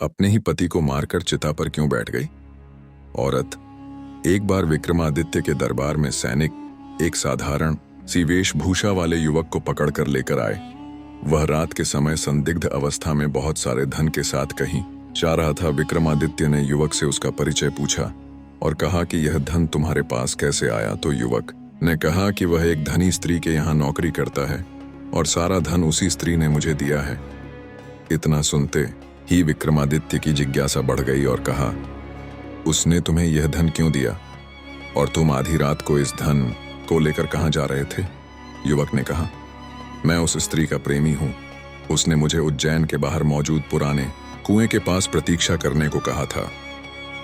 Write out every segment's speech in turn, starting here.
अपने ही पति को मारकर चिता पर क्यों बैठ गई? औरत। एक बार विक्रमादित्य के दरबार में सैनिक एक साधारण सी वेशभूषा वाले युवक को पकड़कर लेकर आए। वह रात के समय संदिग्ध अवस्था में बहुत सारे धन के साथ कहीं जा रहा था। विक्रमादित्य ने युवक से उसका परिचय पूछा और कहा कि यह धन तुम्हारे पास कैसे आया? तो युवक ने कहा कि वह एक धनी स्त्री के यहाँ नौकरी करता है और सारा धन उसी स्त्री ने मुझे दिया है। इतना सुनते ही विक्रमादित्य की जिज्ञासा बढ़ गई और कहा, उसने तुम्हें यह धन क्यों दिया और तुम आधी रात को इस धन को लेकर कहाँ जा रहे थे? युवक ने कहा, मैं उस स्त्री का प्रेमी हूं। उसने मुझे उज्जैन के बाहर मौजूद पुराने कुएं के पास प्रतीक्षा करने को कहा था।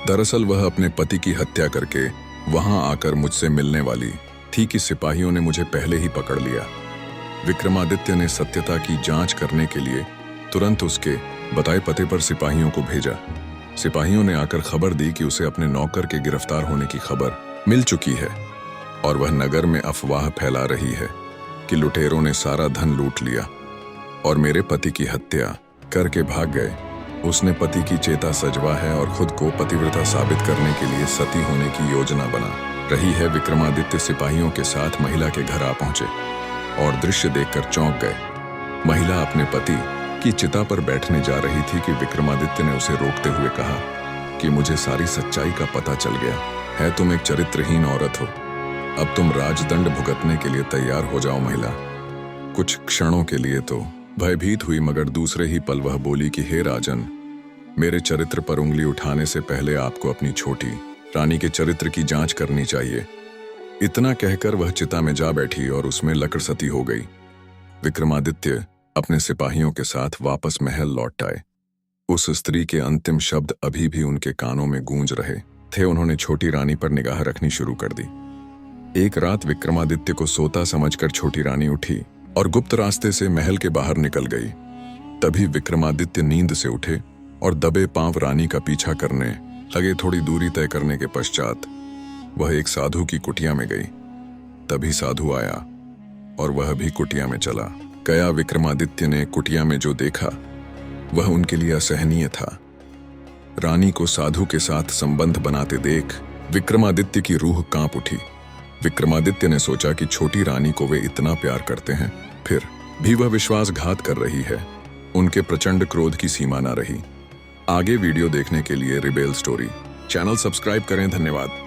दरअसल वह अपने पति की हत्या करके वहां आकर मुझसे मिलने वाली थी कि सिपाहियों ने मुझे पहले ही पकड़ लिया। विक्रमादित्य ने सत्यता की जांच करने के लिए तुरंत उसके बताए पते पर सिपाहियों को भेजा। सिपाहियों ने आकर खबर दी कि उसे अपने नौकर के गिरफ्तार होने की खबर मिल चुकी है और वह नगर में अफवाह फैला रही है कि लुटेरों ने सारा धन लूट लिया और मेरे पति की हत्या करके भाग गए। उसने पति की चेता सजवा है और खुद को पतिव्रता साबित करने के लिए सती होने की योजना बना रही है। विक्रमादित्य सिपाहियों के साथ महिला के घर आ पहुंचे और दृश्य देखकर चौंक गए। महिला अपने पति की चिता पर बैठने जा रही थी कि विक्रमादित्य ने उसे रोकते हुए कहा कि मुझे सारी सच्चाई का पता चल गया है। तुम एक चरित्रहीन औरत हो। अब तुम राजदंड भुगतने के लिए तैयार हो जाओ। महिला कुछ क्षणों के लिए तो भयभीत हुई, मगर दूसरे ही पल वह बोली कि हे राजन, मेरे चरित्र पर उंगली उठाने से पहले आपको अपनी छोटी रानी के चरित्र की जांच करनी चाहिए। इतना कहकर वह चिता में जा बैठी और उसमें लकड़सती हो गई। विक्रमादित्य अपने सिपाहियों के साथ वापस महल लौट आए। उस स्त्री के अंतिम शब्द अभी भी उनके कानों में गूंज रहे थे। उन्होंने छोटी रानी पर निगाह रखनी शुरू कर दी। एक रात विक्रमादित्य को सोता समझकर छोटी रानी उठी और गुप्त रास्ते से महल के बाहर निकल गई। तभी विक्रमादित्य नींद से उठे और दबे पांव रानी का पीछा करने लगे। थोड़ी दूरी तय करने के पश्चात वह एक साधु की कुटिया में गई। तभी साधु आया और वह भी कुटिया में चला गया। विक्रमादित्य ने कुटिया में जो देखा वह उनके लिए असहनीय था। रानी को साधु के साथ संबंध बनाते देख विक्रमादित्य की रूह कांप उठी। विक्रमादित्य ने सोचा कि छोटी रानी को वे इतना प्यार करते हैं, फिर भी वह विश्वासघात कर रही है। उनके प्रचंड क्रोध की सीमा न रही। आगे वीडियो देखने के लिए रिबेल स्टोरी चैनल सब्सक्राइब करें। धन्यवाद।